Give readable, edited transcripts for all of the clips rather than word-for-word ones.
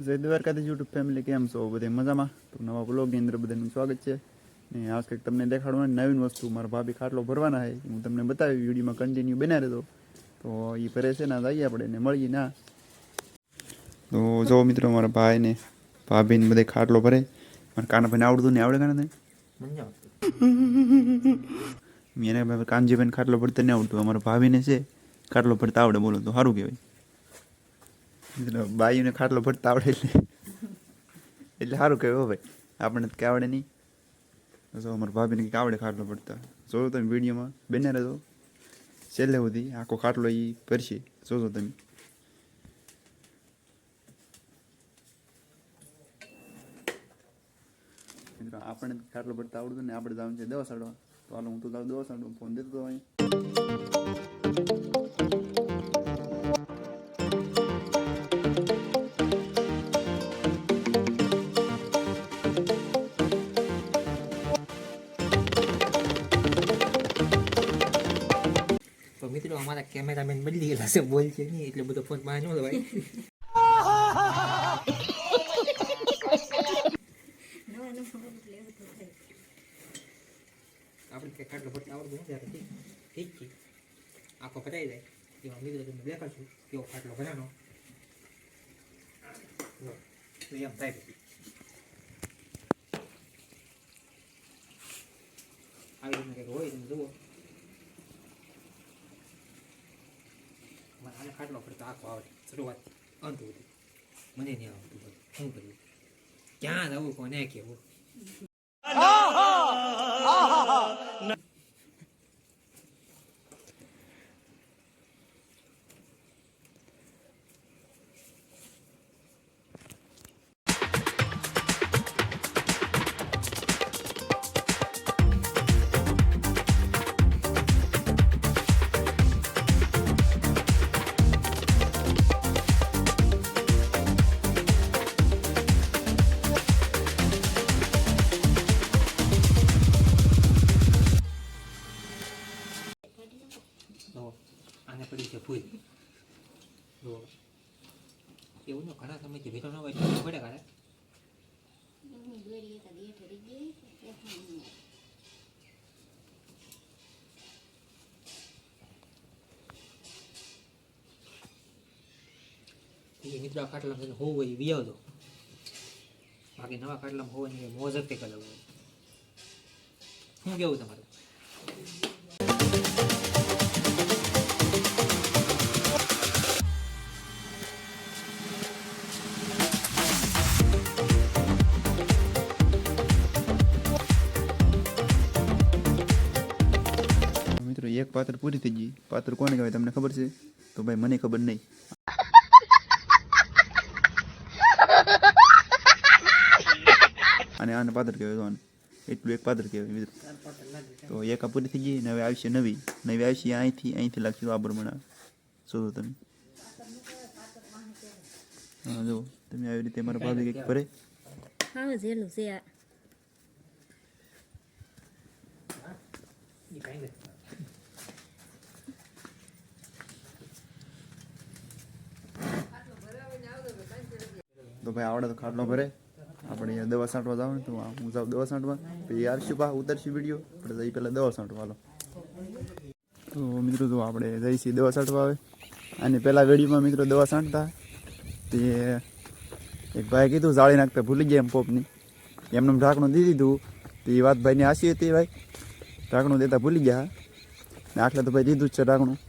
જય Dwarkadhish YouTube family, કેમ છો બધે મજામાં? તો નવા બ્લોગની અંદર બધાનું સ્વાગત છે. ને આજ કંઈક તમને દેખાડવાની નવીન વસ્તુ મારા ભાભી ખાટલો ભરવાના છે, હું તમને બતાવી વિડીયોમાં કન્ટિન્યુ બના રહેતો. તો એ ભરે છે ને જઈએ આપણે ને મળીએ ના. તો જો મિત્રો, મારા ભાઈને ભાભીને બધે ખાટલો ભરે. મારા કાનાભાઈને આવડતું નહીં, આવડે કાના મેં એને કાનજીભાઈને ખાટલો ભરતા નહીં આવડતું. અમારા ભાભીને છે ખાટલો ભરતા આવડે, બોલો તો સારું કહેવાય. બાઈઓને ખાટલો ભરતા આવડે એટલે સારું કહેવાય ભાઈ, આપણને તો કંઈ આવડે નહીં. જો અમારા ભાભીને કંઈક આવડે ખાટલો ભરતા. જોયો તમે વિડીયોમાં બને રહેજો છેલ્લે સુધી, આખો ખાટલો એ ભરશે, જોજો તમે. મિત્રો આપણને ખાટલો ભરતા આવડતું ને આપણે જવાનું છે દવા સાડવા. તો હાલો હું તો જાઉં દવા સાડવા, ફોન દેતો અહીં. તો મિત્રો અમારા કેમેરામેન બદલી ગયેલા છે, બોલ છે નહીં એટલે બધો ફોન માં ન ભાઈ. આપણે કંઈક ખાટલો ભરતા આવડતું નથી, ઠીક છે, આખો ભરાઈ જાય એમાં મિત્રો તમને દેખાડશું કેવો ખાટલો ભરાનો તો એમ થાય. આવી રીતના કંઈક હોય તમે જુઓ. આને ખાટલો ભરતા આખો આવડે શરૂઆત અંત સુધી, મને નહીં આવડતું બધું. શું કર્યું, ક્યાં જવું, કોને કેવું. આને પડી છે ફૂલ. એવું ને ઘણા સમયથી ભેટો ન હોય તો પડે કાલે. મિત્રો આ ખાટલામાં હોવું હોય વી આવજો, બાકી નવા ખાટલામાં હોવાની મોજ જ કંઈક અલગ હોય. શું કેવું તમારું? મિત્રો એક પાત્ર પૂરી થઈ ગઈ. પાત્ર કોને કહેવાય તમને ખબર છે? તો ભાઈ મને ખબર નહીં. અને આને પાત્ર કહેવાય, તો આને એટલું એક પાત્ર કહેવાય મિત્રો. તો એક આ પૂરી થઈ ગઈ ને હવે આવશે નવી આવશે. અહીંથી લાગશે આ પ્રમાણે. શોધો તમે. હા જો તમે આવી રીતે મારા ભાભી કંઈક ભરે. હા જેલું છે આ. તો ભાઈ આવડે તો ખાટલો ભરે. આપણે અહીંયા દવા છાંટવા જવાનું તો હું જાઉં દવા છાંટવા, પછી આવશું પા ઉતરશું વિડીયો. આપણે જઈ પહેલાં દવા છાંટવા. હાલો તો મિત્રો જો આપણે જઈશી દવા છાંટવા. આવે અને પહેલાં વિડીયોમાં મિત્રો દવા છાંટતા તે એક ભાઈ કીધું જાળી નાખતા ભૂલી ગયા એમ પોપની, એમને ઢાંકણું દીધી દીધું. તો એ વાત ભાઈની હાસી હતી, ભાઈ ઢાંકણું દેતા ભૂલી ગયા. ને આટલે તો ભાઈ દીધું જ છે ઢાંકણું.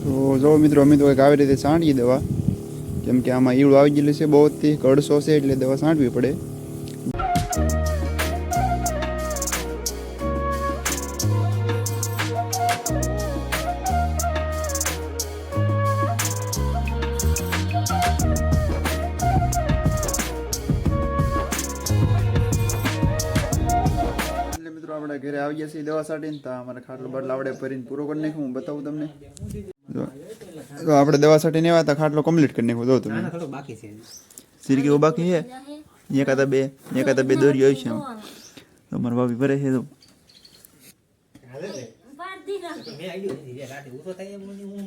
તો જો મિત્રો અમે તો એક આવી રીતે છાંટીએ દવા. કેમ કે આમાં ઈવડું આવી ગયેલું છે બહુથી કડસો છે એટલે દવા છાંટવી પડે. મિત્રો આપણે ઘરે આવી ગયા છીએ દવા છાંટીને તો અમારે ખાટલો બાટલો આવડે ભરીને પૂરો કરી નાખ્યું. હું બતાવું તમને. તો આપણે દવા છાંટીને આવ્યા હતા ખાટલો કમ્પ્લીટ કરી નાખ્યો. જો તમે નાના થોડો બાકી છે. સિરકી બાકી છે એકાદા બે દોરી આવી છે આમ. તો મારા ભાભી ભરે છે. તો મેં આઈડિયો નથી રે રાતે ઊભો થાય એમ નથી હું.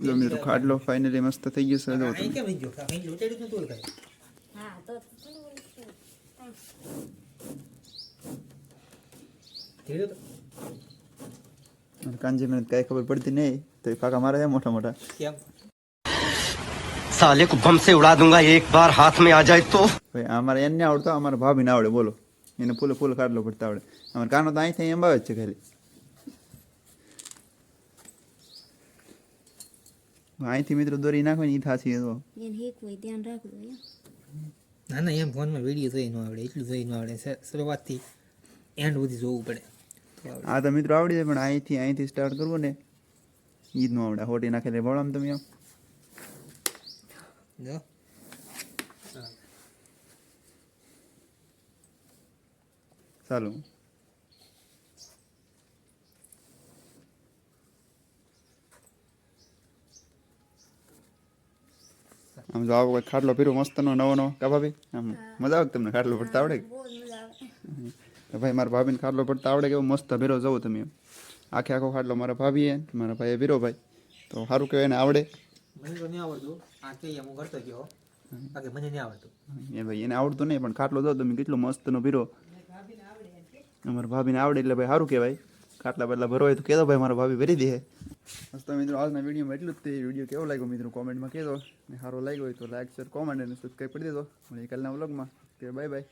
જો મિત્રો ખાટલો ફાઇનલી મસ્ત થઈ ગયો છે. જો અહીં કેમ ગયો અહીં લોટેડું નતું કઈ. હા તો ધીરે તો કાંજી મને કઈ ખબર પડતી નહીં તો એ ફાકા મારે છે મોટા મોટા. કેમ साले को बम से उड़ा दूंगा एक बार हाथ में आ जाए तो. ભાઈ અમારે એને નહીં આવડતો, અમારા ભાભી ના આવડે. બોલો એને ફૂલ ખાટલો પડતા આવડે. અમારે કાનો તો અહીંથી એમ આવે જ છે ખાલી. અહીંથી મિત્રો દોરી નાખો ને એ થાસી તો એને હેક હોય ધ્યાન રાખવું એમ. ના ના એમ ફોનમાં વિડીયો જોઈ ન આવડે એટલું જોઈ ન આવડે શરૂઆતથી એન્ડ સુધી જોવું પડે તો આવડે. આ તો મિત્રો આવડી જાય પણ અહીંથી સ્ટાર્ટ કરવું ને એ જ ન આવડે. હોટી નાખેલી બોલામ તમે આમ જો ચાલો. આમ જો આવો કોઈ ખાટલો પીરો મસ્તનો નવો કા ભાભી? આમ મજા આવે તમને ખાટલો પડતા આવડે? બહુ જ મજા આવે. તો ભાઈ મારા ભાભીને ખાટલો પડતા આવડે કેવો મસ્ત ભેરો જવો તમે. આખો ખાટલો મારા ભાભીએ મારા ભાઈએ ભીરો ભાઈ તો સારું કહેવાય ને આવડે. મને તો નહીં આવડતું આ કે હું કરતો ગયો બાકી મને નહીં આવડતું. એ ભાઈ એને આવડતું નહીં પણ ખાટલો જો તમે કેટલો મસ્તનો ભીરો. અમારા ભાભીને આવડે એટલે ભાઈ સારું કહેવાય. ખાટલા બાટલા ભરો હોય તો કહેતો ભાઈ મારા ભાભી ભરી દે. તો મિત્રો આજના વિડીયોમાં એટલું જ. તે વિડીયો કેવો લાગ્યો મિત્રો કોમેન્ટમાં કહેજો. ને સારો લાગ્યો હોય તો લાઈક શેર કોમેન્ટ અને સબસ્ક્રાઈબ કરી દેજો. મળીએ કાલના વ્લોગમાં. કે બાય બાય.